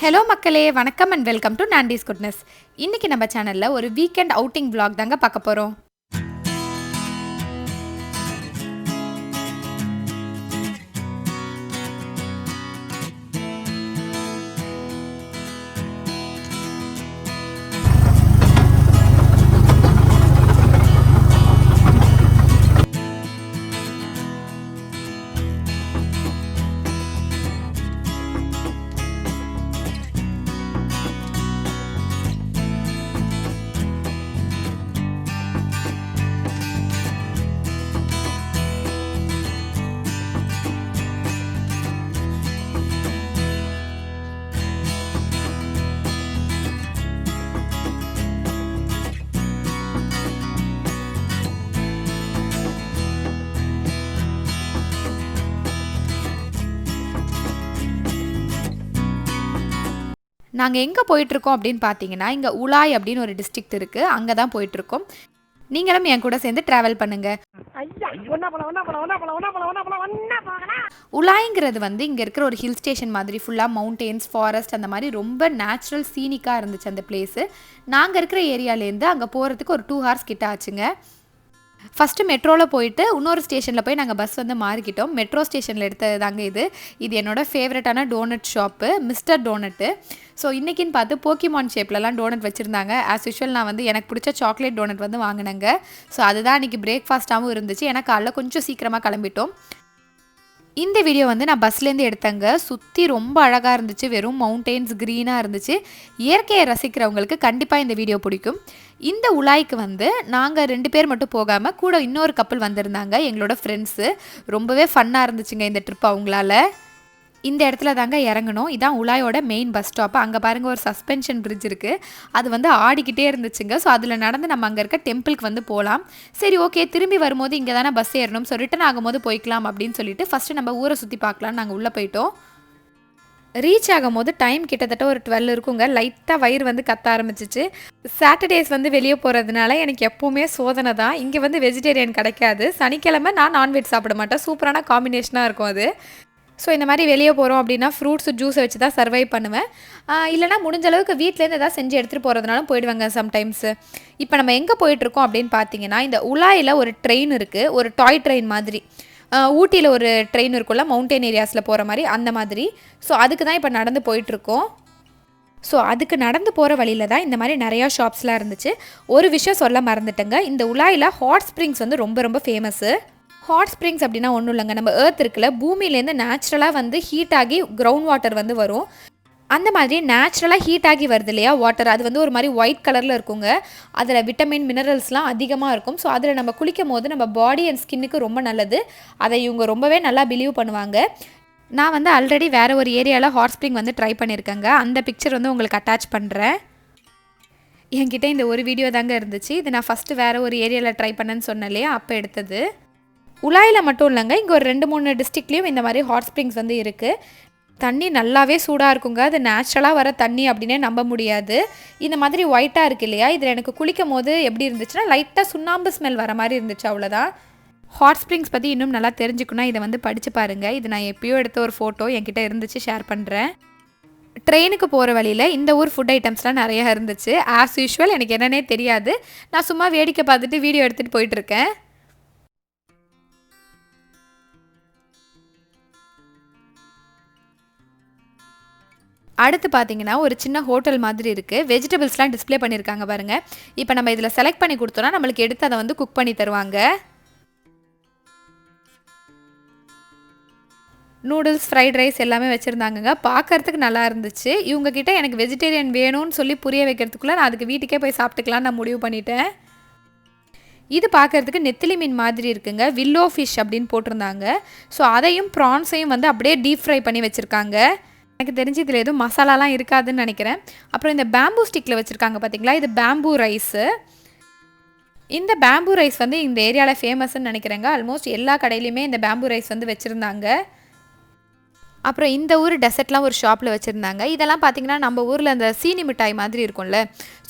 Hello மக்களே, வணக்கம் and welcome to nandysgoodness. இன்னைக்கு நம்ம சேனல்ல ஒரு வீக்கெண்ட் அவுட்டிங் vlog தாங்க பார்க்க போறோம். நாங்கள் எங்கே போயிட்டுருக்கோம் அப்படின்னு பார்த்தீங்கன்னா, இங்கே உலாய் அப்படின்னு ஒரு டிஸ்ட்ரிக்ட் இருக்குது, அங்கே தான் போயிட்டுருக்கோம். நீங்களும் என் கூட சேர்ந்து ட்ராவல் பண்ணுங்கள். உலாய்ங்கிறது வந்து இங்கே இருக்கிற ஒரு ஹில் ஸ்டேஷன் மாதிரி, ஃபுல்லாக மவுண்டெயின்ஸ், ஃபாரஸ்ட், அந்த மாதிரி ரொம்ப நேச்சுரல் சீனிக்காக இருந்துச்சு அந்த பிளேஸு. நாங்கள் இருக்கிற ஏரியாலேருந்து அங்கே போகிறதுக்கு ஒரு 2 hours கிட்ட ஆச்சுங்க. ஃபஸ்ட்டு மெட்ரோவில் போயிட்டு இன்னொரு ஸ்டேஷனில் போய் நாங்கள் பஸ் வந்து மாறிக்கிட்டோம். மெட்ரோ ஸ்டேஷனில் எடுத்தது தாங்க இது என்னோடய ஃபேவரட்டான donut shop, Mister Donut. So இன்றைக்கின்னு பார்த்து போக்கிமான் ஷேப்லலாம் டோனட் வச்சுருந்தாங்க. ஆஸ் யூஷுவல் நான் வந்து எனக்கு பிடிச்ச சாக்லேட் டோனட் வந்து வாங்கினேங்க. ஸோ அதுதான் இன்றைக்கி பிரேக்ஃபாஸ்ட்டாகவும் இருந்துச்சு. எனக்கு காலைல கொஞ்சம் சீக்கிரமாக கிளம்பிட்டோம். இந்த வீடியோ வந்து நான் பஸ்லேருந்து எடுத்தேங்க. சுற்றி ரொம்ப அழகாக இருந்துச்சு, வெறும் மவுண்டெயின்ஸ் க்ரீனாக இருந்துச்சு. இயற்கையை ரசிக்கிறவங்களுக்கு கண்டிப்பாக இந்த வீடியோ பிடிக்கும். இந்த உலாய்க்கு வந்து நாங்கள் 2 பேர் மட்டும் போகாமல் கூட இன்னொரு கப்பல் வந்திருந்தாங்க, எங்களோட ஃப்ரெண்ட்ஸு. ரொம்பவே ஃபன்னாக இருந்துச்சுங்க இந்த ட்ரிப் அவங்களால. இந்த இடத்துல தாங்க இறங்கணும். இதான் உலாயோட மெயின் பஸ் ஸ்டாப்பு. அங்கே பாருங்கள் ஒரு சஸ்பென்ஷன் பிரிட்ஜ் இருக்குது, அது வந்து ஆடிக்கிட்டே இருந்துச்சுங்க. ஸோ அதில் நடந்து நம்ம அங்கே இருக்க டெம்பிளுக்கு வந்து போகலாம். சரி, ஓகே, திரும்பி வரும்போது இங்கே தானே பஸ் ஏறணும், ஸோ ரிட்டன் ஆகும்போது போய்க்கலாம் அப்படின்னு சொல்லிட்டு ஃபஸ்ட்டு நம்ம ஊரை சுற்றி பார்க்கலான்னு நாங்கள் உள்ளே போயிட்டோம். ரீச் ஆகும்போது டைம் கிட்டத்தட்ட ஒரு 12 இருக்குங்க. லைட்டாக வயிறு வந்து கத்த ஆரம்பிச்சிச்சு. சாட்டர்டேஸ் வந்து வெளியே போகிறதுனால எனக்கு எப்போவுமே சோதனை தான். இங்கே வந்து வெஜிடேரியன் கிடைக்காது. சனிக்கிழமை நான் நான்வெஜ் சாப்பிட மாட்டேன். சூப்பரான காம்பினேஷனாக இருக்கும் அது. ஸோ இந்த மாதிரி வெளியே போகிறோம் அப்படின்னா ஃப்ரூட்ஸு ஜூஸை வச்சு தான் சர்வை பண்ணுவேன். இல்லைனா முடிஞ்ச அளவுக்கு வீட்டிலேருந்து எதாவது செஞ்சு எடுத்துகிட்டு போகிறதுனாலும் போயிடுவாங்க சம்டைம்ஸு. இப்போ நம்ம எங்கே போயிட்டுருக்கோம் அப்படின்னு பார்த்தீங்கன்னா, இந்த உலாயில் ஒரு ட்ரெயின் இருக்குது, ஒரு டாய் ட்ரெயின் மாதிரி. ஊட்டியில் ஒரு ட்ரெயின் இருக்குல்ல, மவுண்டெயின் ஏரியாஸில் போகிற மாதிரி, அந்த மாதிரி. ஸோ அதுக்கு தான் இப்போ நடந்து போயிட்டுருக்கோம். ஸோ அதுக்கு நடந்து போகிற வழியில் தான் இந்த மாதிரி நிறையா ஷாப்ஸ்லாம் இருந்துச்சு. ஒரு விஷயம் சொல்ல மறந்துட்டேங்க, இந்த உலாயில் ஹாட் ஸ்ப்ரிங்ஸ் வந்து ரொம்ப ரொம்ப ஃபேமஸ்ஸு. ஹாட் ஸ்ப்ரிங்ஸ் அப்படின்னா ஒன்றும் இல்லைங்க, நம்ம எர்த் இருக்குல்ல, பூமியிலேருந்து நேச்சுரலாக வந்து ஹீட் ஆகி கிரவுண்ட் வாட்டர் வந்து வரும். அந்த மாதிரி நேச்சுரலாக ஹீட் ஆகி வருது இல்லையா வாட்டர், அது வந்து ஒரு மாதிரி ஒயிட் கலரில் இருக்குங்க. அதில் விட்டமின் மினரல்ஸ்லாம் அதிகமாக இருக்கும். ஸோ அதில் நம்ம குளிக்கும் போது நம்ம பாடி அண்ட் ஸ்கின்னுக்கு ரொம்ப நல்லது. அதை இவங்க ரொம்பவே நல்லா பிலீவ் பண்ணுவாங்க. நான் வந்து ஆல்ரெடி வேறு ஒரு ஏரியாவில் ஹாட் ஸ்ப்ரிங் வந்து ட்ரை பண்ணியிருக்கேங்க. அந்த பிக்சர் வந்து உங்களுக்கு அட்டாச் பண்ணுறேன். என்கிட்ட இந்த ஒரு வீடியோ தாங்க இருந்துச்சு. இது நான் ஃபஸ்ட்டு வேறு ஒரு ஏரியாவில் ட்ரை பண்ணேன்னு சொன்னேன் இல்லையா, அப்போ எடுத்தது. உலாயில் மட்டும் இல்லைங்க, இங்கே ஒரு 2-3 டிஸ்ட்ரிக்ட்லேயும் இந்த மாதிரி ஹாட் ஸ்ப்ரிங்ஸ் வந்து இருக்குது. தண்ணி நல்லாவே சூடாக இருக்குங்க. அது நேச்சுரலாக வர தண்ணி அப்படின்னே நம்ப முடியாது. இந்த மாதிரி ஒயிட்டாக இருக்குது இல்லையா, இதில் எனக்கு குளிக்கும் போது எப்படி இருந்துச்சுன்னா லைட்டாக சுண்ணாம்பு ஸ்மெல் வர மாதிரி இருந்துச்சு, அவ்வளோதான். ஹாட் ஸ்ப்ரிங்ஸ் பற்றி இன்னும் நல்லா தெரிஞ்சுக்கணும், இதை வந்து படித்து பாருங்கள். இது நான் எப்பயோ எடுத்த ஒரு ஃபோட்டோ என்கிட்ட இருந்துச்சு, ஷேர் பண்ணுறேன். ட்ரெயினுக்கு போகிற வழியில் இந்த ஊர் ஃபுட் ஐட்டம்ஸ்லாம் நிறையா இருந்துச்சு. ஆஸ் யூஷுவல் எனக்கு என்னன்னே தெரியாது, நான் சும்மா வேடிக்கை பார்த்துட்டு வீடியோ எடுத்துகிட்டு போயிட்டுருக்கேன். அடுத்து பார்த்தீங்கன்னா ஒரு சின்ன ஹோட்டல் மாதிரி இருக்குது. வெஜிடபிள்ஸ்லாம் டிஸ்ப்ளே பண்ணியிருக்காங்க பாருங்கள். இப்போ நம்ம இதில் செலக்ட் பண்ணி கொடுத்தோன்னா நம்மளுக்கு எடுத்து அதை வந்து குக் பண்ணி தருவாங்க. நூடுல்ஸ், ஃப்ரைட் ரைஸ் எல்லாமே வச்சுருந்தாங்கங்க. பார்க்குறதுக்கு நல்லா இருந்துச்சு. இவங்கக்கிட்ட எனக்கு வெஜிடேரியன் வேணும்னு சொல்லி புரிய வைக்கிறதுக்குள்ளே நான் அதுக்கு வீட்டுக்கே போய் சாப்பிட்டுக்கலான்னு நான் முடிவு பண்ணிட்டேன். இது பார்க்குறதுக்கு நெத்திலி மீன் மாதிரி இருக்குங்க. வில்லோ ஃபிஷ் அப்படின்னு போட்டிருந்தாங்க. ஸோ அதையும் ப்ரான்ஸையும் வந்து அப்படியே டீப் ஃப்ரை பண்ணி வச்சுருக்காங்க. எனக்கு தெரிஞ்சு இதில் எதுவும் மசாலாலாம் இருக்காதுன்னு நினைக்கிறேன். அப்புறம் இந்த பேம்பூ ஸ்டிக்கில் வச்சுருக்காங்க பார்த்தீங்களா, இது பேம்பூ ரைஸு. இந்த பேம்பூ ரைஸ் வந்து இந்த ஏரியாவில் ஃபேமஸ்ன்னு நினைக்கிறேங்க. ஆல்மோஸ்ட் எல்லா கடையிலையுமே இந்த பேம்பூ ரைஸ் வந்து வச்சுருந்தாங்க. அப்புறம் இந்த ஊர் டெசர்ட்லாம் ஒரு ஷாப்பில் வச்சுருந்தாங்க. இதெல்லாம் பார்த்திங்கன்னா நம்ம ஊரில் அந்த சீனி மிட்டாய் மாதிரி இருக்கும்ல,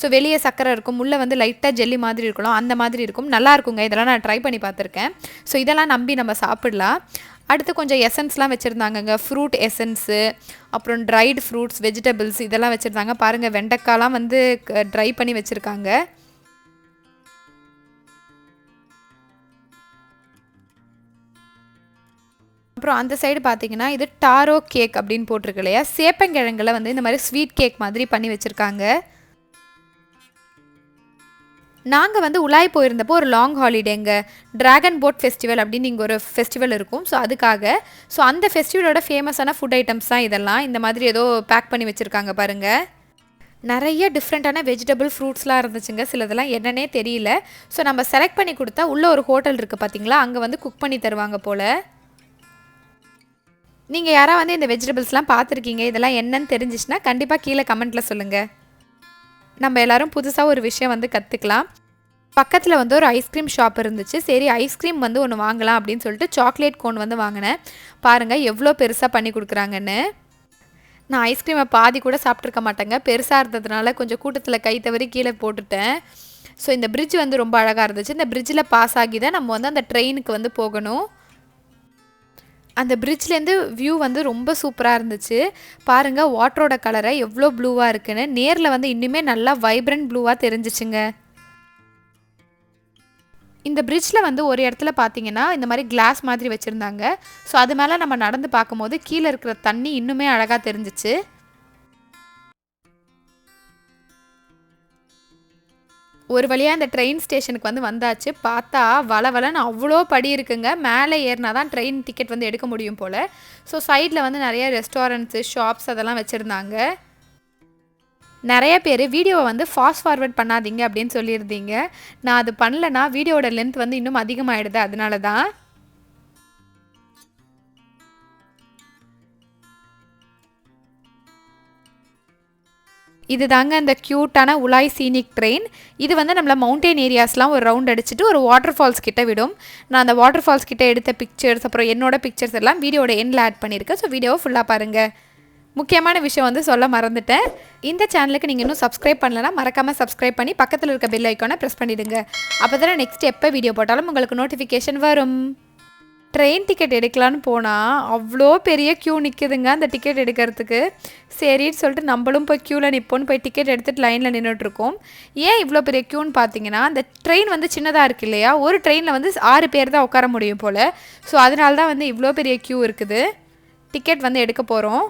ஸோ வெளியே சக்கரை இருக்கும், உள்ளே வந்து லைட்டாக ஜெல்லி மாதிரி இருக்கலாம், அந்த மாதிரி இருக்கும். நல்லா இருக்குங்க. இதெல்லாம் நான் ட்ரை பண்ணி பார்த்துருக்கேன். ஸோ இதெல்லாம் நம்பி நம்ம சாப்பிடலாம். அடுத்து கொஞ்சம் எசன்ஸ்லாம் வச்சுருந்தாங்கங்க. ஃப்ரூட் எசன்ஸு, அப்புறம் ட்ரைடு ஃப்ரூட்ஸ், வெஜிடபிள்ஸ் இதெல்லாம் வச்சுருந்தாங்க. பாருங்கள் வெண்டைக்காலாம் வந்து ட்ரை பண்ணி வச்சுருக்காங்க. அப்புறம் அந்த சைடு பார்த்தீங்கன்னா இது டாரோ கேக் அப்படின்னு போட்டிருக்கு இல்லையா, சேப்பங்கிழங்குல வந்து இந்த மாதிரி ஸ்வீட் கேக் மாதிரி பண்ணி வச்சுருக்காங்க. நாங்கள் வந்து உலாய் போயிருந்தப்போ ஒரு லாங் ஹாலிடேங்க, ட்ராகன் போட் ஃபெஸ்டிவல் அப்படின்னு இங்கே ஒரு ஃபெஸ்டிவல் இருக்கும். ஸோ அதுக்காக அந்த ஃபெஸ்டிவலோட ஃபேமஸான ஃபுட் ஐட்டம்ஸ் தான் இதெல்லாம். இந்த மாதிரி ஏதோ பேக் பண்ணி வச்சுருக்காங்க பாருங்கள். நிறைய டிஃப்ரெண்ட்டான வெஜிடபிள் ஃப்ரூட்ஸ்லாம் இருந்துச்சுங்க. சிலதெல்லாம் என்னன்னே தெரியல. ஸோ நம்ம செலக்ட் பண்ணி கொடுத்தா உள்ளே ஒரு ஹோட்டல் இருக்குது பார்த்தீங்களா, அங்கே வந்து குக் பண்ணி தருவாங்க போல். நீங்கள் யாராவது வந்து இந்த வெஜிடபிள்ஸ்லாம் பார்த்துருக்கீங்க, இதெல்லாம் என்னன்னு தெரிஞ்சிச்சுன்னா கண்டிப்பாக கீழே கமெண்ட்டில் சொல்லுங்கள். நம்ம எல்லோரும் புதுசாக ஒரு விஷயம் வந்து கற்றுக்கலாம். பக்கத்தில் வந்து ஒரு ஐஸ்கிரீம் ஷாப் இருந்துச்சு. சரி ஐஸ்கிரீம் வந்து ஒன்று வாங்கலாம் அப்படின்னு சொல்லிட்டு சாக்லேட் கோன் வந்து வாங்கினேன். பாருங்கள் எவ்வளோ பெருசாக பண்ணி கொடுக்குறாங்கன்னு. நான் ஐஸ்கிரீமை பாதி கூட சாப்பிட்ருக்க மாட்டேங்க, பெருசாக இருந்ததுனால கொஞ்சம் கூட்டத்தில் கை தவறி கீழே போட்டுட்டேன். ஸோ இந்த பிரிட்ஜ் வந்து ரொம்ப அழகாக இருந்துச்சு. இந்த பிரிட்ஜில் பாஸ் ஆகி தான் நம்ம வந்து அந்த ட்ரெயினுக்கு வந்து போகணும். அந்த பிரிட்ஜ்லேருந்து வியூ வந்து ரொம்ப சூப்பராக இருந்துச்சு. பாருங்கள் வாட்டரோட கலரை எவ்வளோ ப்ளூவாக இருக்குன்னு. நேரில் வந்து இன்னுமே நல்லா வைப்ரண்ட் ப்ளூவாக தெரிஞ்சிச்சுங்க. இந்த பிரிட்ஜில் வந்து ஒரு இடத்துல பார்த்தீங்கன்னா இந்த மாதிரி கிளாஸ் மாதிரி வச்சுருந்தாங்க. ஸோ அது மேலே நம்ம நடந்து பார்க்கும்போது கீழே இருக்கிற தண்ணி இன்னுமே அழகாக தெரிஞ்சிச்சு. ஒரு வழியாக இந்த ட்ரெயின் ஸ்டேஷனுக்கு வந்து வந்தாச்சு. பார்த்தா வளவலன்னு அவ்வளோ படி இருக்குங்க. மேலே ஏறினா தான் ட்ரெயின் டிக்கெட் வந்து எடுக்க முடியும் போல். ஸோ சைடில் வந்து நிறைய ரெஸ்டாரண்ட்ஸு, ஷாப்ஸ் அதெல்லாம் வச்சுருந்தாங்க. நிறைய பேர் வீடியோவை வந்து ஃபாஸ்ட் ஃபார்வர்ட் பண்ணாதீங்க அப்படின்னு சொல்லியிருந்தீங்க. நான் அது பண்ணலன்னா வீடியோட லென்த் வந்து இன்னும் அதிகமாகிடுது, அதனால தான். இது தாங்க அந்த க்யூட்டான உலாய் சீனிக் ட்ரெயின். இது வந்து நம்மளை மவுண்டெயின் ஏரியாஸ்லாம் ஒரு ரவுண்ட் அடிச்சுட்டு ஒரு வாட்டர் ஃபால்ஸ் கிட்ட விடும். நான் அந்த வாட்டர் ஃபால்ஸ் கிட்ட எடுத்த பிக்சர்ஸ், அப்புறம் என்னோட பிக்சர்ஸ் எல்லாம் வீடியோட எண்டில் ஆட் பண்ணியிருக்கேன். ஸோ வீடியோவை ஃபுல்லாக பாருங்கள். முக்கியமான விஷயம் வந்து சொல்ல மறந்துட்டேன். இந்த சேனலுக்கு நீங்கள் இன்னும் சப்ஸ்கிரைப் பண்ணலன்னா மறக்காமல் சப்ஸ்கிரைப் பண்ணி பக்கத்தில் இருக்க பெல் ஐக்கானை ப்ரெஸ் பண்ணிவிடுங்க. அப்போ தானே நெக்ஸ்ட் எப்போ வீடியோ போட்டாலும் உங்களுக்கு நோட்டிஃபிகேஷன் வரும். ட்ரெயின் டிக்கெட் எடுக்கலான்னு போனால் அவ்வளோ பெரிய க்யூ நிற்குதுங்க அந்த டிக்கெட் எடுக்கிறதுக்கு. சரின்னு சொல்லிட்டு நம்மளும் போய் க்யூவில் நிற்போன்னு போய் டிக்கெட் எடுத்துகிட்டு லைனில் நின்றுட்டுருக்கோம். ஏன் இவ்வளோ பெரிய க்யூன்னு பார்த்தீங்கன்னா, அந்த ட்ரெயின் வந்து சின்னதாக இருக்குது இல்லையா, ஒரு ட்ரெயினில் வந்து 6 பேர் தான் உட்கார முடியும் போல். ஸோ அதனால தான் வந்து இவ்வளோ பெரிய க்யூ இருக்குது. டிக்கெட் வந்து எடுக்க போகிறோம்.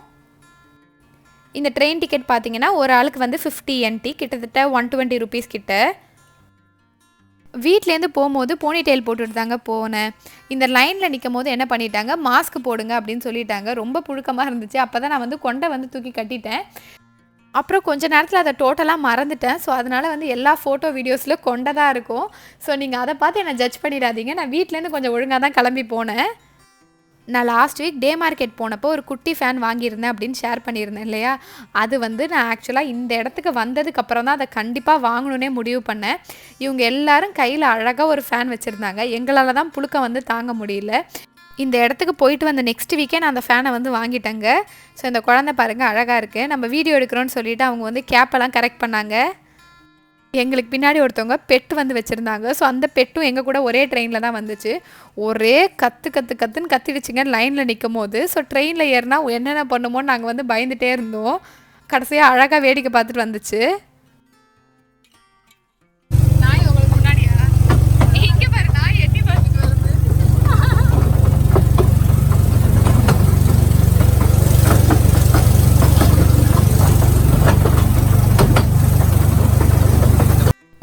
இந்த ட்ரெயின் டிக்கெட் பார்த்தீங்கன்னா ஒரு ஆளுக்கு வந்து 50 NT, கிட்டத்தட்ட 120 rupees கிட்ட. வீட்லேருந்து போகும்போது போனிடெயில் போட்டுட்டு தாங்க போனேன். இந்த லைனில் நிற்கும் போது என்ன பண்ணிட்டாங்க, மாஸ்க் போடுங்க அப்படின்னு சொல்லிட்டாங்க. ரொம்ப புழுக்கமாக இருந்துச்சு. அப்போ தான் நான் வந்து கொண்டை வந்து தூக்கி கட்டிட்டேன். அப்புறம் கொஞ்ச நேரத்தில் அதை டோட்டலாக மறந்துட்டேன். ஸோ அதனால் வந்து எல்லா ஃபோட்டோ வீடியோஸில் கொண்டை தான் இருக்கும். ஸோ நீங்கள் அதை பார்த்து என்னை ஜட்ஜ் பண்ணிடாதீங்க. நான் வீட்டிலேருந்து கொஞ்சம் ஒழுங்காக தான் கிளம்பி போனேன். நான் லாஸ்ட் வீக் டே மார்க்கெட் போனப்போ ஒரு குட்டி ஃபேன் வாங்கியிருந்தேன் அப்படின்னு ஷேர் பண்ணியிருந்தேன் இல்லையா, அது வந்து நான் ஆக்சுவலாக இந்த இடத்துக்கு வந்ததுக்கப்புறம் தான் அதை கண்டிப்பாக வாங்கணுன்னே முடிவு பண்ணேன். இவங்க எல்லாரும் கையில் அழகாக ஒரு ஃபேன் வச்சுருந்தாங்க. எங்களால் தான் புழுக்கம் வந்து தாங்க முடியல. இந்த இடத்துக்கு போயிட்டு வந்த நெக்ஸ்ட் வீக்கே நான் அந்த ஃபேனை வந்து வாங்கிட்டேங்க. ஸோ இந்த குழந்தை பாருங்கள் அழகாக இருக்குது. நம்ம வீடியோ எடுக்கிறோன்னு சொல்லிவிட்டு அவங்க வந்து கேப்பெல்லாம் கரெக்ட் பண்ணாங்க. எங்களுக்கு பின்னாடி ஒருத்தவங்க பெட்டு வந்து வச்சுருந்தாங்க. ஸோ அந்த பெட்டும் எங்கள் கூட ஒரே ட்ரெயினில் தான் வந்துச்சு. ஒரே கத்துன்னு கத்திடுச்சுங்க லைனில் நிற்கும் போது. ஸோ ட்ரெயினில் ஏறினா என்னென்ன பண்ணுமோன்னு நாங்கள் வந்து பயந்துகிட்டே இருந்தோம். கடைசியாக அழகாக வேடிக்கை பார்த்துட்டு வந்துச்சு.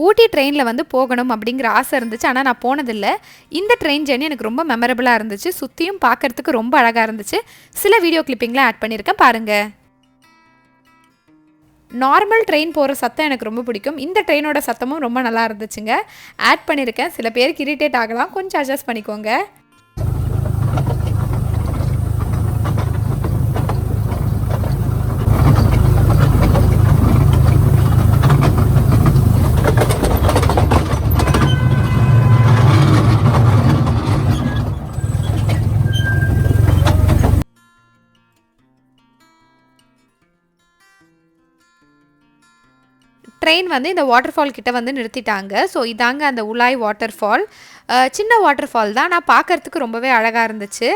ஊட்டி ட்ரெயினில் வந்து போகணும் அப்படிங்கிற ஆசை இருந்துச்சு. ஆனால் நான் போனதில்லை. இந்த ட்ரெயின் ஜெர்னி எனக்கு ரொம்ப மெமரபுளாக இருந்துச்சு. சுற்றியும் பார்க்குறதுக்கு ரொம்ப அழகாக இருந்துச்சு. சில வீடியோ கிளிப்பிங்லாம் ஆட் பண்ணியிருக்கேன் பாருங்கள். நார்மல் ட்ரெயின் போகிற சத்தம் எனக்கு ரொம்ப பிடிக்கும். இந்த ட்ரெயினோட சத்தமும் ரொம்ப நல்லா இருந்துச்சுங்க. ஆட் பண்ணியிருக்கேன். சில பேருக்கு இரிட்டேட் ஆகலாம், கொஞ்சம் அட்ஜஸ்ட் பண்ணிக்கோங்க. ட்ரெயின் வந்து இந்த வாட்டர்ஃபால் கிட்ட வந்து நிறுத்திட்டாங்க. ஸோ இதாங்க அந்த உலாய் வாட்டர்ஃபால். சின்ன வாட்டர்ஃபால் தான், ஆனால் பார்க்குறதுக்கு ரொம்பவே அழகாக இருந்துச்சு.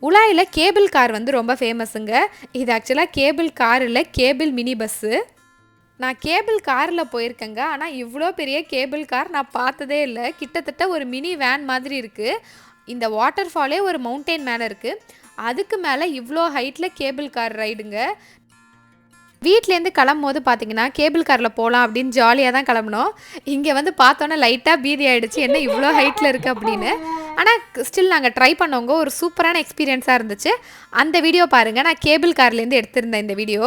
உலாயில் கேபிள் கார் வந்து ரொம்ப ஃபேமஸுங்க. இது ஆக்சுவலாக கேபிள் கார் இல்லை, கேபிள் மினி பஸ்ஸு. நான் கேபிள் காரில் போயிருக்கேங்க. ஆனால் இவ்வளோ பெரிய கேபிள் கார் நான் பார்த்ததே இல்லை. கிட்டத்தட்ட ஒரு மினி வேன் மாதிரி இருக்குது. இந்த வாட்டர் ஃபாலே ஒரு மவுண்டெயின் மேலே இருக்குது. அதுக்கு மேலே இவ்வளோ ஹைட்டில் கேபிள் கார் ரைடுங்க. வீட்லேருந்து கிளம்பும்போது பார்த்தீங்கன்னா கேபிள் காரில் போகலாம் அப்படின்னு ஜாலியாக தான் கிளம்புனோம். இங்கே வந்து பார்த்தோன்னே லைட்டாக பீதி ஆகிடுச்சு, என்ன இவ்வளோ ஹைட்டில் இருக்குது அப்படின்னு. ஆனால் ஸ்டில் நாங்கள் ட்ரை பண்ணவங்க ஒரு சூப்பரான எக்ஸ்பீரியன்ஸாக இருந்துச்சு. அந்த வீடியோ பாருங்கள், நான் கேபிள் கார்லேருந்து எடுத்திருந்தேன் இந்த வீடியோ.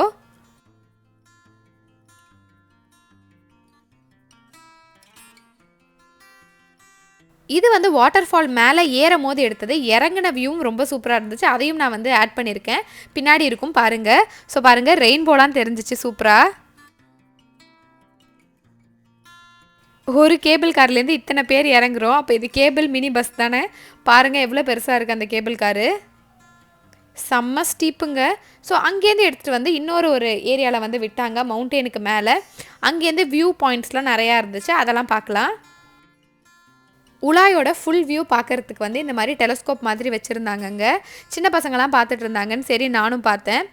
இது வந்து வாட்டர் ஃபால் மேலே ஏறும் போது எடுத்தது. இறங்கின வியூவும் ரொம்ப சூப்பராக இருந்துச்சு. அதையும் நான் வந்து ஆட் பண்ணியிருக்கேன். பின்னாடி இருக்கும் பாருங்கள். ஸோ பாருங்கள், ரெயின்போலாம் தெரிஞ்சிச்சு சூப்பராக. ஒரு கேபிள் கார்லேருந்து இத்தனை பேர் இறங்குறோம். அப்போ இது கேபிள் மினி பஸ் தானே. பாருங்கள் எவ்வளோ பெருசாக இருக்குது அந்த கேபிள் காரு. செம்ம ஸ்டீப்புங்க. ஸோ அங்கேருந்து எடுத்துகிட்டு வந்து ஒரு ஏரியாவில் வந்து விட்டாங்க, மவுண்டெயினுக்கு மேலே. அங்கேருந்து வியூ பாயிண்ட்ஸ்லாம் நிறையா இருந்துச்சு, அதெல்லாம் பார்க்கலாம். உலாயோட ஃபுல் வியூ பார்க்குறதுக்கு வந்து இந்த மாதிரி டெலஸ்கோப் மாதிரி வச்சுருந்தாங்கங்க. சின்ன பசங்களாம் பார்த்துட்டு இருந்தாங்கன்னு சரி நானும் பார்த்தேன்.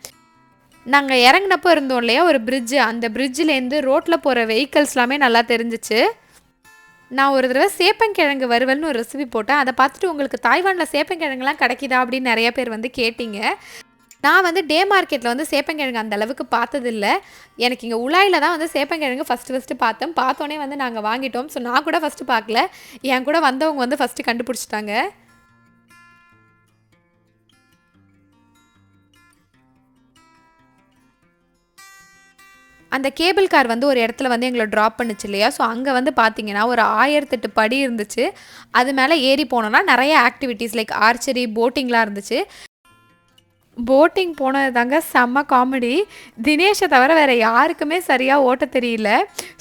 நாங்கள் இறங்கினப்போ இருந்தோம் இல்லையா ஒரு பிரிட்ஜு, அந்த பிரிட்ஜிலேருந்து ரோட்டில் போகிற வெஹிக்கல்ஸ்லாமே நல்லா தெரிஞ்சிச்சு. நான் ஒரு தடவை சேப்பங்கிழங்கு வறுவல்னு ஒரு ரெசிபி போட்டேன். அதை பார்த்துட்டு உங்களுக்கு தாய்வானில் சேப்பங்கிழங்குலாம் கிடைக்குதா அப்படின்னு நிறைய பேர் வந்து கேட்டிங்க. நான் வந்து டே மார்க்கெட்டில் வந்து சேப்பங்கிழங்கு அந்த அளவுக்கு பார்த்ததில்ல. எனக்கு இங்கே உலாயில் தான் வந்து சேப்பங்கிழங்கு ஃபஸ்ட்டு பார்த்தேன். பார்த்தோன்னே வந்து நாங்கள் வாங்கிட்டோம். ஸோ நான் கூட ஃபஸ்ட்டு பார்க்கல, என் கூட வந்தவங்க வந்து ஃபஸ்ட்டு கண்டுபிடிச்சிட்டாங்க. அந்த கேபிள் கார் வந்து ஒரு இடத்துல வந்து எங்களை ட்ராப் பண்ணுச்சு இல்லையா. ஸோ அங்கே வந்து பார்த்தீங்கன்னா ஒரு 1008 படி இருந்துச்சு. அது மேலே ஏறி போனோன்னா நிறைய ஆக்டிவிட்டீஸ் லைக் ஆர்ச்சரி, போட்டிங்லாம் இருந்துச்சு. போட்டிங் போனது தாங்க செம்ம காமெடி. தினேஷை தவிர வேறு யாருக்குமே சரியாக ஓட்ட தெரியல.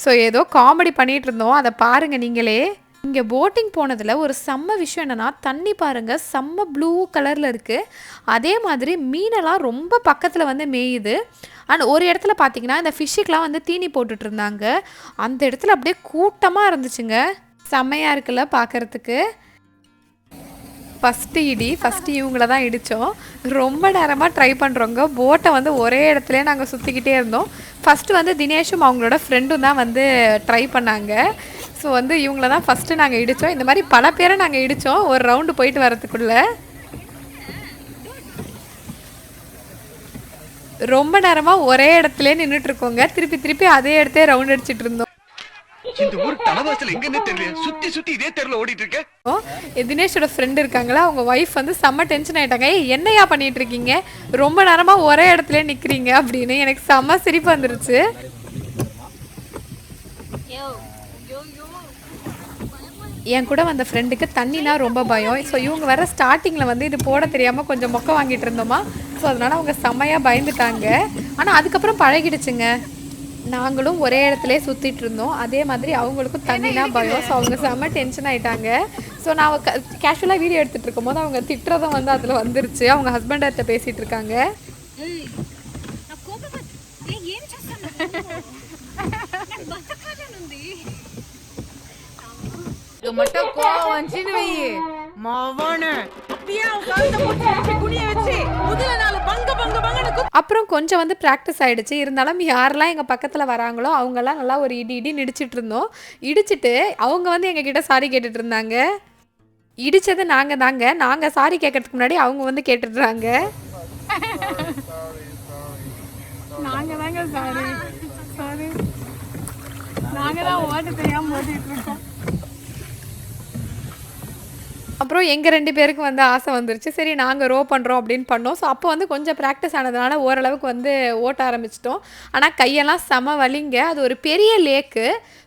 ஸோ ஏதோ காமெடி பண்ணிகிட்டு இருந்தோம், அதை பாருங்கள் நீங்களே. இங்கே போட்டிங் போனதில் ஒரு செம்ம விஷயம் என்னென்னா, தண்ணி பாருங்கள் செம்ம ப்ளூ கலரில் இருக்குது. அதே மாதிரி மீனெல்லாம் ரொம்ப பக்கத்தில் வந்து மேயுது. அண்ட் ஒரு இடத்துல பார்த்தீங்கன்னா இந்த ஃபிஷ்ஷுக்கெலாம் வந்து தீனி போட்டுட்டு இருந்தாங்க. அந்த இடத்துல அப்படியே கூட்டமாக இருந்துச்சுங்க. செம்மையாக இருக்குல்ல பார்க்குறதுக்கு. ஃபஸ்ட்டு இவங்கள தான் இடித்தோம். ரொம்ப நேரமாக ட்ரை பண்ணுறோங்க. போட்டை வந்து ஒரே இடத்துல நாங்கள் சுற்றிக்கிட்டே இருந்தோம். ஃபஸ்ட்டு வந்து தினேஷும் அவங்களோட ஃப்ரெண்டும் தான் வந்து ட்ரை பண்ணாங்க. ஸோ வந்து இவங்கள தான் ஃபஸ்ட்டு நாங்கள் இடித்தோம். இந்த மாதிரி பல பேரை நாங்கள் இடித்தோம் ஒரு ரவுண்டு போயிட்டு வரத்துக்குள்ளே. ரொம்ப நேரமாக ஒரே இடத்துல நின்றுட்டுருக்கோங்க. திருப்பி அதே இடத்துல ரவுண்ட் அடிச்சிட்டு இருந்தோம். இந்த ஊர் தலைவாசல் எங்கன்னு தெரியல, சுத்தி இதே தெருல ஓடிட்டு இருக்க. தினேஷோட ஃப்ரெண்ட் இருக்காங்களா, அவங்க ஒய்ஃப் வந்து செம்ம டென்ஷன் ஆயிட்டாங்க. என்னையா பண்ணிட்டு இருக்கீங்க, ரொம்ப நேரமா ஒரே இடத்துல நிக்கிறீங்க அப்படின்னு. எனக்கு செம்ம சிரிப்பு வந்துருச்சு. என் கூட வந்த ஃப்ரெண்டுக்கு தண்ணினா ரொம்ப பயம். ஸோ இவங்க வர ஸ்டார்டிங்கில் வந்து இது போட தெரியாமல் கொஞ்சம் மொக்க வாங்கிட்டு இருந்தோமா. ஸோ அதனால அவங்க செம்மையாக பயந்துட்டாங்க. ஆனால் அதுக்கப்புறம் பழகிடுச்சுங்க. நாங்களும் ஒரே இடத்துல சுற்றிட்டு இருந்தோம். அதே மாதிரி அவங்களுக்கும் தண்ணினா பயம். ஸோ அவங்க செம்ம டென்ஷன் ஆகிட்டாங்க. ஸோ நான் கேஷுவலாக வீடியோ எடுத்துகிட்டு இருக்கும்போது அவங்க திட்டுறதும் வந்து அதில் வந்துருச்சு. அவங்க ஹஸ்பண்ட்ட பேசிகிட்டு இருக்காங்க. மட்டும் கோவம் வந்துச்சுன்னு வையி மாவானே அப்புறம் கொஞ்சம் வந்து ப்ராக்டிஸ் ஆகிடுச்சு. இருந்தாலும் யாரெல்லாம் எங்கள் பக்கத்தில் வராங்களோ அவங்கெல்லாம் நல்லா ஒரு இடி இடிச்சிட்டு இருந்தோம். இடிச்சிட்டு அவங்க வந்து எங்ககிட்ட சாரி கேட்டுட்டு இருந்தாங்க. இடித்தது நாங்கள் தாங்க. நாங்கள் சாரி கேட்கறதுக்கு முன்னாடி அவங்க வந்து கேட்டுடுறாங்க. நாங்கள் தாங்க சாரி நாங்கள் தான் ஓட்ட தெரியாமல் ஓட்டிகிட்டு இருக்கோம். அப்புறம் எங்கள் 2 பேருக்கும் வந்து ஆசை வந்துருச்சு. சரி நாங்கள் ரோ பண்ணுறோம் அப்படின்னு பண்ணோம். ஸோ அப்போ வந்து கொஞ்சம் ப்ராக்டிஸ் ஆனதுனால ஓரளவுக்கு வந்து ஓட்ட ஆரம்பிச்சிட்டோம். ஆனால் கையெல்லாம் செம வலிங்க. அது ஒரு பெரிய லேக்கு.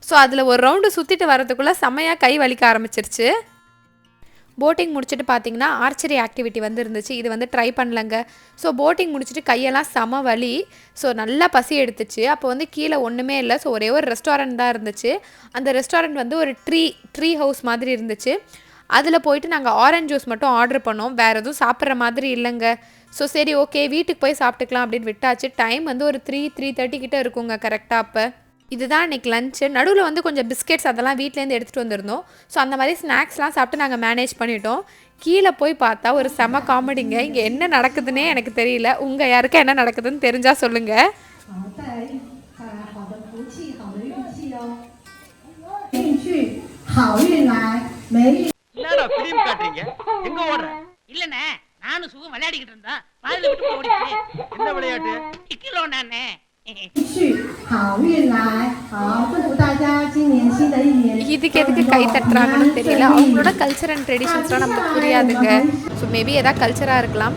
ஸோ அதில் ஒரு ரவுண்டு சுற்றிட்டு வரதுக்குள்ளே செம்மையாக கை வலிக்க ஆரம்பிச்சிருச்சு. போட்டிங் முடிச்சுட்டு பார்த்தீங்கன்னா ஆர்ச்சரி ஆக்டிவிட்டி வந்து இருந்துச்சு. இது வந்து ட்ரை பண்ணலங்க. ஸோ போட்டிங் முடிச்சுட்டு கையெல்லாம் செம வலி. ஸோ நல்லா பசி எடுத்துச்சு. அப்போ வந்து கீழே ஒன்றுமே இல்லை. ஸோ ஒரே ஒரு ரெஸ்டாரண்ட் தான் இருந்துச்சு. அந்த ரெஸ்டாரண்ட் வந்து ஒரு ட்ரீ ஹவுஸ் மாதிரி இருந்துச்சு. அதில் போயிட்டு நாங்கள் ஆரஞ்ச் ஜூஸ் மட்டும் ஆர்டர் பண்ணோம். வேறு எதுவும் சாப்பிட்ற மாதிரி இல்லைங்க. ஸோ சரி ஓகே வீட்டுக்கு போய் சாப்பிட்டுக்கலாம் அப்படின்னு விட்டாச்சு. டைம் வந்து ஒரு 3:30 கிட்டே இருக்குங்க கரெக்டாக. அப்போ இதுதான் இன்றைக்கி லஞ்சு. நடுவில் வந்து கொஞ்சம் பிஸ்கெட்ஸ் அதெல்லாம் வீட்டிலேருந்து எடுத்துகிட்டு வந்திருந்தோம். ஸோ அந்த மாதிரி ஸ்நாக்ஸ்லாம் சாப்பிட்டு நாங்கள் மேனேஜ் பண்ணிட்டோம். கீழே போய் பார்த்தா ஒரு செம காமெடிங்க. இங்கே என்ன நடக்குதுன்னே எனக்கு தெரியல. உங்கள் யாருக்கும் என்ன நடக்குதுன்னு தெரிஞ்சால் சொல்லுங்கள். என்னடா பிலிம் காட்டுறீங்க? எங்க ஓடுற? இல்லண்ணே, நானும் சுகம் விளையாடிக்கிட்டு இருந்தா பாதியில விட்டு ஓடிச்சு. என்ன விளையாட்டு? கிலோ நானே. இதுக்கு எதுக்கு கை தட்டுறாங்கன்னு தெரியல. அவங்களோட கல்ச்சர் அண்ட் ட்ரெடிஷன்ஸ்லாம் நமக்கு புரியாதுங்க. ஸோ மேபி எதாவது கல்ச்சராக இருக்கலாம்.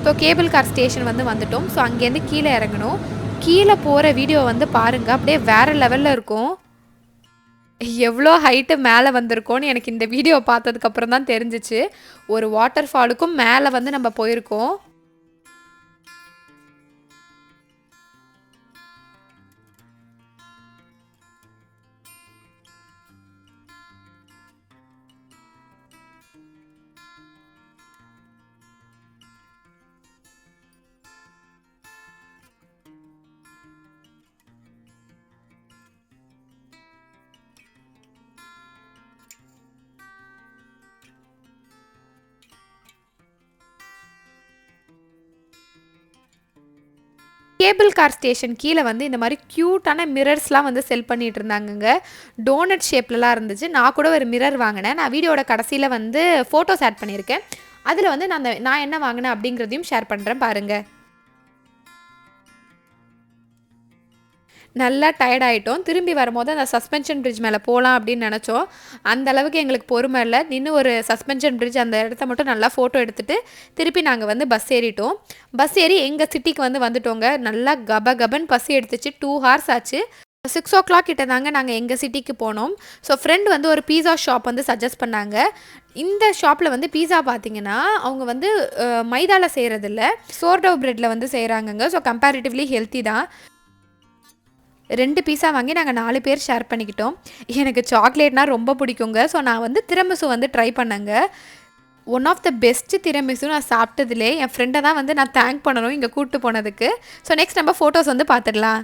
ஸோ கேபிள் கார் ஸ்டேஷன் வந்து வந்துட்டோம். ஸோ அங்கேருந்து கீழே இறங்கணும். கீழே போகிற வீடியோ வந்து பாருங்கள், அப்படியே வேறு லெவலில் இருக்கும். எவ்வளோ ஹைட்டு மேலே வந்திருக்கோன்னு எனக்கு இந்த வீடியோ பார்த்ததுக்கப்புறம் தான் தெரிஞ்சிச்சு. ஒரு வாட்டர் ஃபாலுக்கும் மேலே வந்து நம்ம போயிருக்கோம். கேபிள் கார் ஸ்டேஷன் கீழே வந்து இந்த மாதிரி க்யூட்டான மிரர்ஸ்லாம் வந்து செல் பண்ணிகிட்டு இருந்தாங்கங்க. டோனட் ஷேப்லலாம் இருந்துச்சு. நான் கூட ஒரு மிரர் வாங்கினேன். நான் வீடியோட கடைசியில் வந்து ஃபோட்டோஸ் ஆட் பண்ணியிருக்கேன். அதில் வந்து நான் என்ன வாங்கினேன் அப்படிங்கிறதையும் ஷேர் பண்ணுறேன் பாருங்கள். நல்லா டயர்ட் ஆகிட்டோம். திரும்பி வரும்போது அந்த சஸ்பென்ஷன் பிரிட்ஜ் மேலே போகலாம் அப்படின்னு நினச்சோம். அந்த அளவுக்கு எங்களுக்கு பொறுமை இல்லை. இன்னும் ஒரு சஸ்பென்ஷன் பிரிட்ஜ் அந்த இடத்த மட்டும் நல்லா ஃபோட்டோ எடுத்துகிட்டு திருப்பி நாங்கள் வந்து பஸ் ஏறிட்டோம். பஸ் ஏறி எங்கள் சிட்டிக்கு வந்துட்டோங்க. நல்லா கபன் பசி எடுத்துச்சு. 2 hours ஆச்சு. 6 o'clock கிட்ட தாங்க நாங்கள் எங்கள் சிட்டிக்கு போனோம். ஸோ ஃப்ரெண்ட் வந்து ஒரு பீஸா ஷாப் வந்து சஜஸ்ட் பண்ணாங்க. இந்த ஷாப்பில் வந்து பீஸா பார்த்தீங்கன்னா அவங்க வந்து மைதாவில் செய்கிறதில்ல, சோர்டோ ப்ரெட்டில் வந்து செய்கிறாங்கங்க. ஸோ கம்பேரிட்டிவ்லி ஹெல்த்தி தான். 2 பீஸா வாங்கி நாங்கள் 4 பேர் ஷேர் பண்ணிக்கிட்டோம். எனக்கு சாக்லேட்னால் ரொம்ப பிடிக்குங்க. ஸோ நான் வந்து திரமிசு வந்து ட்ரை பண்ணேங்க. ஒன் ஆஃப் த பெஸ்ட்டு திரமிசு நான் சாப்பிட்டதுலே. என் ஃப்ரெண்டை தான் வந்து நான் தேங்க் பண்ணணும் இங்கே கூப்பிட்டு போனதுக்கு. ஸோ நெக்ஸ்ட் நம்ம ஃபோட்டோஸ் வந்து பார்த்துடலாம்.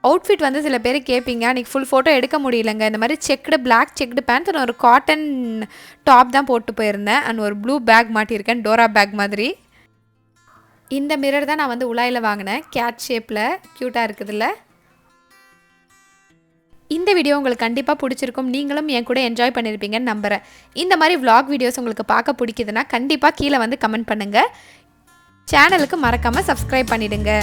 அவுட்ஃபிட் வந்து சில பேர் கேட்பீங்க, அன்றைக்கி ஃபுல் ஃபோட்டோ எடுக்க முடியலங்க. இந்த மாதிரி பிளாக் செக்டு பேண்ட் அண்ட் ஒரு காட்டன் டாப் தான் போட்டு போயிருந்தேன். அண்ட் ஒரு ப்ளூ பேக் மாட்டியிருக்கேன், டோரா பேக் மாதிரி. இந்த மிரர் தான் நான் வந்து உலாயில் வாங்கினேன். கேட் ஷேப்பில் க்யூட்டாக இருக்குதுல்ல. இந்த வீடியோ உங்களுக்கு கண்டிப்பாக பிடிச்சிருக்கும். நீங்களும் என் கூட என்ஜாய் பண்ணியிருப்பீங்கன்னு நம்புகிறேன். இந்த மாதிரி vlog வீடியோஸ் உங்களுக்கு பார்க்க பிடிக்குதுன்னா கண்டிப்பாக கீழே வந்து கமெண்ட் பண்ணுங்கள். சேனலுக்கு மறக்காமல் சப்ஸ்கிரைப் பண்ணிவிடுங்க.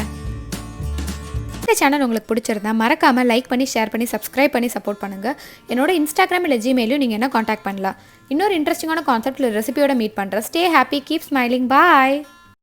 இந்த சேனல் உங்களுக்கு பிடிச்சிருந்தா மறக்காமல் லைக் பண்ணி, ஷேர் பண்ணி, சப்ஸ்கிரைப் பண்ணி சப்போர்ட் பண்ணுங்கள். என்னோட இன்ஸ்டாகிராம் இல்லை ஜிமெயிலும் நீங்கள் என்ன காண்டாக்ட் பண்ணலாம். இன்னொரு இன்ட்ரெஸ்டிங்கான கான்செப்ட் ரெசிபியோட மீட் பண்ணுறேன். ஸ்டே ஹாப்பி, கீப் ஸ்மைலிங், பாய்.